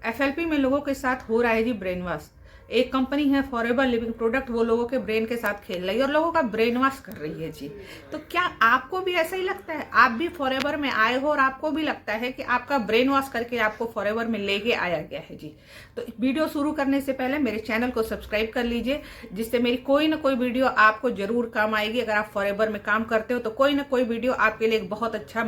FLP में लोगों के साथ हो रहा है जी ब्रेन वॉश। एक कंपनी है फॉरएवर लिविंग प्रोडक्ट, वो लोगों के ब्रेन के साथ खेल रही है और लोगों का ब्रेन वॉश कर रही है जी। तो क्या आपको भी ऐसा ही लगता है? आप भी फॉरएवर में आए हो और आपको भी लगता है कि आपका ब्रेन वॉश करके आपको फॉरएवर में लेके आया गया है जी? तो वीडियो शुरू करने से पहले मेरे चैनल को सब्सक्राइब कर लीजिए, जिससे मेरी कोई ना कोई वीडियो आपको जरूर काम आएगी। अगर आप फॉरएवर में काम करते हो तो कोई ना कोई वीडियो आपके लिए एक बहुत अच्छा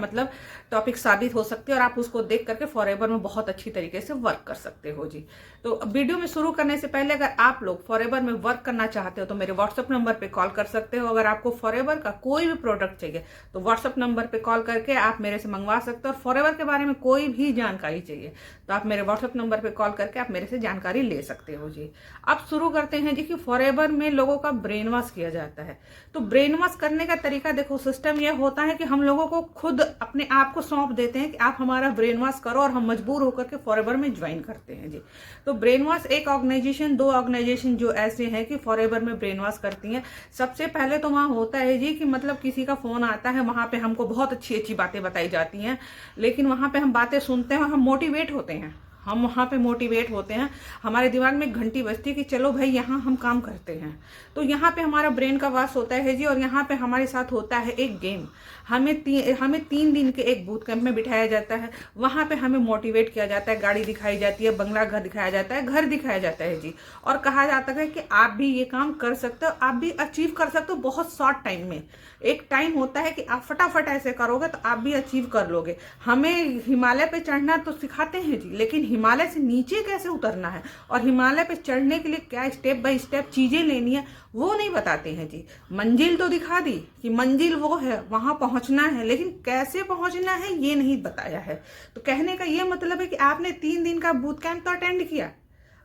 टॉपिक साबित हो सकती है और आप उसको देख करके फॉरएवर में बहुत अच्छी तरीके से वर्क कर सकते हो जी। तो वीडियो में शुरू करने से पहले अगर आप लोग फॉरएवर में वर्क करना चाहते हो तो मेरे व्हाट्सएप नंबर पे कॉल कर सकते हो। अगर आपको फॉरएवर का कोई भी प्रोडक्ट चाहिए तो व्हाट्सएप नंबर पे कॉल करके आप मेरे से मंगवा सकते हो। और फॉरएवर के बारे में कोई भी जानकारी चाहिए तो आप मेरे व्हाट्सएप नंबर पे कॉल करके आप मेरे से जानकारी ले सकते हो जी। अब शुरू करते हैं जी कि फॉरएवर में लोगों का ब्रेन वॉश किया जाता है। तो ब्रेन वॉश करने का तरीका देखो, सिस्टम यह होता है कि हम लोगों को खुद अपने आप को सौंप देते हैं कि आप हमारा ब्रेन वॉश करो, और हम मजबूर होकर के फॉरएवर में ज्वाइन करते हैं जी। तो ब्रेन वॉश एक ऑर्गेनाइजेशन, दो ऑर्गेनाइजेशन जो ऐसे हैं कि फॉरएवर में ब्रेन वॉश करती हैं। सबसे पहले तो वहां होता है जी कि किसी का फोन आता है, वहां पे हमको बहुत अच्छी अच्छी बातें बताई जाती हैं, लेकिन वहां पे हम बातें सुनते हैं और हम मोटिवेट होते हैं। हम वहाँ पे मोटिवेट होते हैं, हमारे दिमाग में घंटी बजती है कि चलो भाई यहाँ हम काम करते हैं। तो यहाँ पे हमारा ब्रेन का वास होता है जी। और यहाँ पे हमारे साथ होता है एक गेम। हमें 3 दिन के एक बूट कैंप में बिठाया जाता है। वहाँ पे हमें मोटिवेट किया जाता है, गाड़ी दिखाई जाती है, बंगला घर दिखाया जाता है, घर दिखाया जाता है जी। और कहा जाता है कि आप भी ये काम कर सकते हो, आप भी अचीव कर सकते हो बहुत शॉर्ट टाइम में। एक टाइम होता है कि आप फटाफट ऐसे करोगे तो आप भी अचीव कर लोगे। हमें हिमालय पे चढ़ना तो सिखाते हैं जी, लेकिन हिमालय से नीचे कैसे उतरना है और हिमालय पे चढ़ने के लिए क्या स्टेप बाय स्टेप चीजें लेनी है वो नहीं बताते हैं जी। मंजिल तो दिखा दी कि मंजिल वो है, वहां पहुंचना है, लेकिन कैसे पहुंचना है ये नहीं बताया है। तो कहने का ये मतलब है कि आपने 3 दिन का बूट कैंप तो अटेंड किया,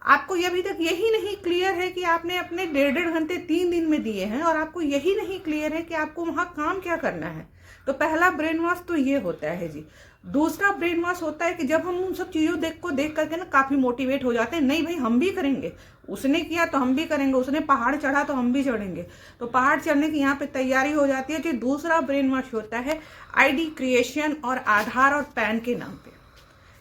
आपको ये अभी तक यही नहीं क्लियर है कि आपने अपने 1.5 घंटे 3 दिन में दिए हैं, और आपको यही नहीं क्लियर है कि आपको वहां काम क्या करना है। तो पहला ब्रेन वॉश तो ये होता है जी। दूसरा ब्रेन वॉश होता है कि जब हम उन सब चीजों देख करके ना काफी मोटिवेट हो जाते हैं, नहीं भाई हम भी करेंगे, उसने किया तो हम भी करेंगे, उसने पहाड़ चढ़ा तो हम भी चढ़ेंगे। तो पहाड़ चढ़ने की यहाँ पे तैयारी हो जाती है। जो दूसरा ब्रेन वॉश होता है आईडी क्रिएशन और आधार और पैन के नाम पे।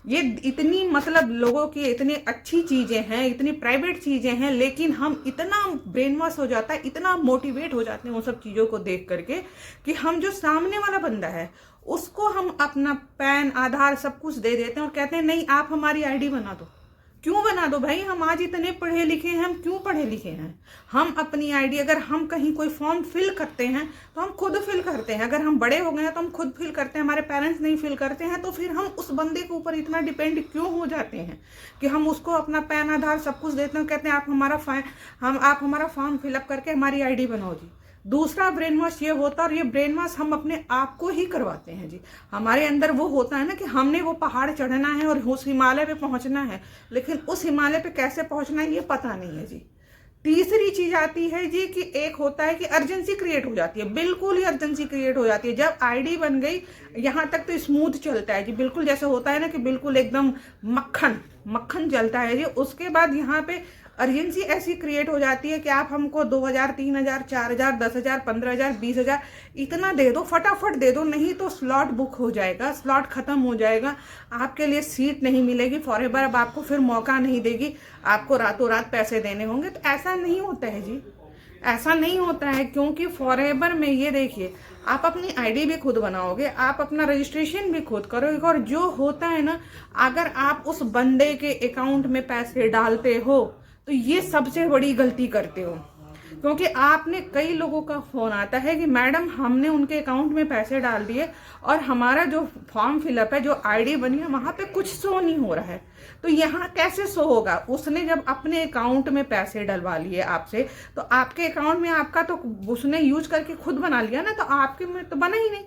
ये इतनी लोगों की इतनी अच्छी चीजें हैं, इतनी प्राइवेट चीजें हैं, लेकिन हम इतना ब्रेन वॉश हो जाता है, इतना मोटिवेट हो जाते हैं उन सब चीजों को देख करके कि हम जो सामने वाला बंदा है उसको हम अपना पैन आधार सब कुछ दे देते हैं और कहते हैं नहीं आप हमारी आईडी बना दो। क्यों बना दो भाई? हम आज इतने पढ़े लिखे हैं, हम क्यों पढ़े लिखे हैं? हम अपनी आईडी, अगर हम कहीं कोई फॉर्म फिल करते हैं तो हम खुद फिल करते हैं। अगर हम बड़े हो गए हैं तो हम खुद फिल करते हैं, हमारे पेरेंट्स नहीं फिल करते हैं, तो फिर हम उस बंदे के ऊपर इतना डिपेंड क्यों हो जाते हैं कि हम उसको अपना पैन आधार सब कुछ देते हैं, कहते हैं आप हमारा फॉर्म फिलअप करके हमारी आईडी बनाओ जी। दूसरा ब्रेन वॉश ये होता है, और ये ब्रेन वॉश हम अपने आप को ही करवाते हैं जी। हमारे अंदर वो होता है ना कि हमने वो पहाड़ चढ़ना है और उस हिमालय पे पहुंचना है, लेकिन उस हिमालय पे कैसे पहुंचना है ये पता नहीं है जी। तीसरी चीज आती है जी कि एक होता है कि अर्जेंसी क्रिएट हो जाती है, बिल्कुल ही अर्जेंसी क्रिएट हो जाती है। जब आईडी बन गई यहाँ तक तो स्मूथ चलता है जी, बिल्कुल जैसे होता है ना कि बिल्कुल एकदम मक्खन मक्खन चलता है जी। उसके बाद यहाँ पे अर्जेंसी ऐसी क्रिएट हो जाती है कि आप हमको 2,000, 3,000, 4,000, 10,000, 15,000, 20,000 इतना दे दो, फटाफट दे दो, नहीं तो स्लॉट बुक हो जाएगा, स्लॉट खत्म हो जाएगा, आपके लिए सीट नहीं मिलेगी फॉरएवर। अब आपको फिर मौका नहीं देगी, आपको रातों रात पैसे देने होंगे। तो ऐसा नहीं होता है जी, ऐसा नहीं होता है, क्योंकि फॉरएवर में ये देखिए आप अपनी आईडी भी खुद बनाओगे, आप अपना रजिस्ट्रेशन भी खुद करोगे, और जो होता है ना, अगर आप उस बंदे के अकाउंट में पैसे डालते हो तो ये सबसे बड़ी गलती करते हो। क्योंकि आपने कई लोगों का फोन आता है कि मैडम हमने उनके अकाउंट में पैसे डाल दिए और हमारा जो फॉर्म फिलअप है, जो आईडी बनी है, वहां पे कुछ शो नहीं हो रहा है। तो यहाँ कैसे शो होगा? उसने जब अपने अकाउंट में पैसे डलवा लिए आपसे, तो आपके अकाउंट में आपका तो उसने यूज करके खुद बना लिया ना, तो आपके में तो बना ही नहीं,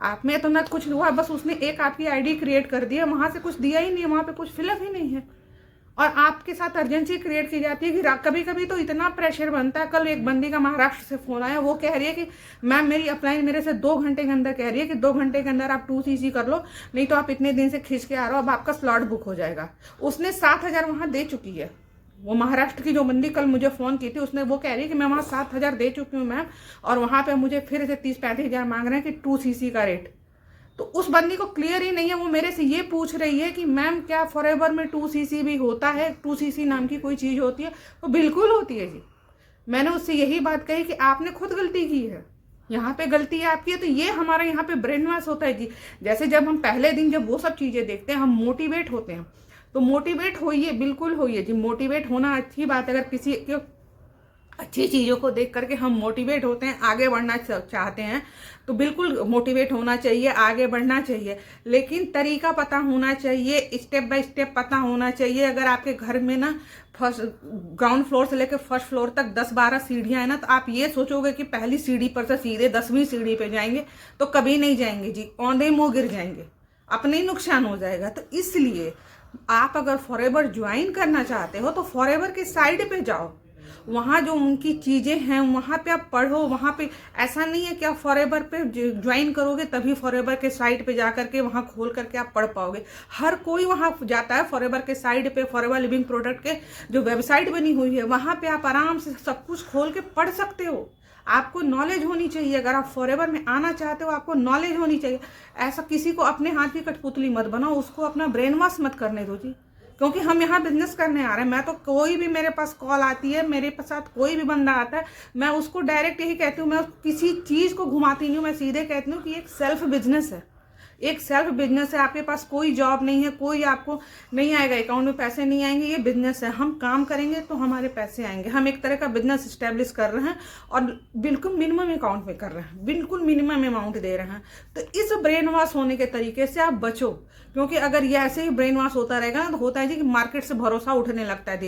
आप में तो ना कुछ हुआ, बस उसने एक आपकी आईडी क्रिएट कर दिया, वहां से कुछ दिया ही नहीं, वहां पे कुछ फिलअप ही नहीं है। और आपके साथ अर्जेंसी क्रिएट की जाती है कि कभी कभी तो इतना प्रेशर बनता है। कल एक बंदी का महाराष्ट्र से फोन आया, वो कह रही है कि मैम मेरी अप्लाई मेरे से 2 घंटे के अंदर कह रही है कि 2 घंटे के अंदर आप 2cc कर लो, नहीं तो आप इतने दिन से खींच के आ रहे हो, अब आपका स्लॉट बुक हो जाएगा। उसने 7,000 वहां दे चुकी है। वो महाराष्ट्र की जो बंदी कल मुझे फोन की थी, उसने वो कह रही है कि मैं वहां 7,000 दे चुकी हूँ मैम, और वहां पे मुझे फिर से 30-35 हजार मांग रहे हैं कि 2cc का रेट। तो उस बंदी को क्लियर ही नहीं है, वो मेरे से ये पूछ रही है कि मैम क्या फॉरएवर में 2cc भी होता है, 2cc नाम की कोई चीज़ होती है? तो बिल्कुल होती है जी। मैंने उससे यही बात कही कि आपने खुद गलती की है, यहाँ पे गलती है आपकी है। तो ये हमारा यहाँ पे ब्रेन वॉश होता है जी। जैसे जब हम पहले दिन जब वो सब चीज़ें देखते हैं, हम मोटिवेट होते हैं, तो मोटिवेट होइए, बिल्कुल होइए जी। मोटिवेट होना अच्छी बात है। अगर किसी अच्छी चीज़ों को देख करके हम मोटिवेट होते हैं, आगे बढ़ना चाहते हैं, तो बिल्कुल मोटिवेट होना चाहिए, आगे बढ़ना चाहिए। लेकिन तरीका पता होना चाहिए, स्टेप बाय स्टेप पता होना चाहिए। अगर आपके घर में ना फर्स्ट ग्राउंड फ्लोर से लेकर फर्स्ट फ्लोर तक 10-12 सीढ़ियाँ हैं ना, तो आप ये सोचोगे कि पहली सीढ़ी पर से सीधे 10वीं सीढ़ी पे जाएंगे, तो कभी नहीं जाएंगे जी। औंधे मुँह गिर जाएंगे, अपने ही नुकसान हो जाएगा। तो इसलिए आप अगर फॉरएवर ज्वाइन करना चाहते हो तो फॉरएवर के साइड पे जाओ, वहाँ जो उनकी चीज़ें हैं वहाँ पे आप पढ़ो। वहाँ पे ऐसा नहीं है कि आप फॉरएवर पे ज्वाइन करोगे तभी फॉरएवर के साइट पे जा करके वहाँ खोल करके आप पढ़ पाओगे। हर कोई वहाँ जाता है फॉरएवर के साइट पे, फॉरएवर लिविंग प्रोडक्ट के जो वेबसाइट बनी हुई है वहाँ पे आप आराम से सब कुछ खोल के पढ़ सकते हो। आपको नॉलेज होनी चाहिए। अगर आप फॉरएवर में आना चाहते हो, आपको नॉलेज होनी चाहिए। ऐसा किसी को अपने हाथ की कठपुतली मत बनाओ, उसको अपना ब्रेन वॉश मत करने दो जी। क्योंकि हम यहाँ बिजनेस करने आ रहे हैं। मैं तो कोई भी मेरे पास कॉल आती है, मेरे साथ कोई भी बंदा आता है, मैं उसको डायरेक्ट यही कहती हूँ, मैं किसी चीज़ को घुमाती नहीं हूँ, मैं सीधे कहती हूँ कि एक सेल्फ बिजनेस है, एक सेल्फ बिजनेस है। आपके पास कोई जॉब नहीं है, कोई आपको नहीं आएगा, अकाउंट में पैसे नहीं आएंगे, ये बिजनेस है। हम काम करेंगे तो हमारे पैसे आएंगे। हम एक तरह का बिजनेस इस्टेब्लिश कर रहे हैं और बिल्कुल मिनिमम अकाउंट में कर रहे हैं, बिल्कुल मिनिमम अमाउंट दे रहे हैं। तो इस ब्रेन वॉश होने के तरीके से आप बचो, क्योंकि अगर ये ऐसे ही ब्रेन वॉश होता रहेगा तो होता है जी कि मार्केट से भरोसा उठने लगता है।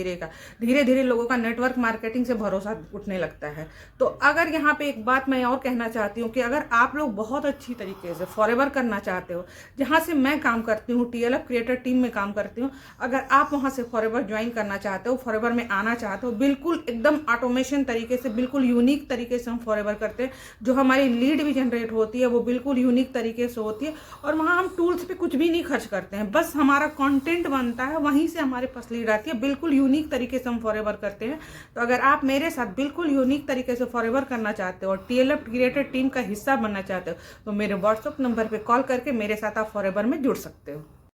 धीरे धीरे लोगों का नेटवर्क मार्केटिंग से भरोसा उठने लगता है। तो अगर यहाँ पे एक बात मैं और कहना चाहती हूँ कि अगर आप लोग बहुत अच्छी तरीके से फॉरएवर करना चाहते हो, जहाँ से मैं काम करती हूँ, TLF क्रिएटर टीम में काम करती हूँ, अगर आप वहाँ से फॉरएवर ज्वाइन करना चाहते हो, फॉरएवर में आना चाहते हो, बिल्कुल एकदम ऑटोमेशन तरीके से, बिल्कुल यूनिक तरीके से हम फॉरएवर करते हैं। जो हमारी लीड भी जनरेट होती है वो बिल्कुल यूनिक तरीके से होती है। और वहाँ हम टूल्स पे कुछ भी नहीं खर्च करते हैं, बस हमारा कंटेंट बनता है, वहीं से हमारे पास लीड आती है। बिल्कुल यूनिक तरीके से हम फॉरएवर करते हैं। तो अगर आप मेरे साथ बिल्कुल यूनिक तरीके से फॉरएवर करना चाहते हो और TLF क्रिएटर टीम का हिस्सा बनना चाहते हो, तो मेरे व्हाट्सएप नंबर पे कॉल करके मेरे साथ आप फॉरएवर में जुड़ सकते हो।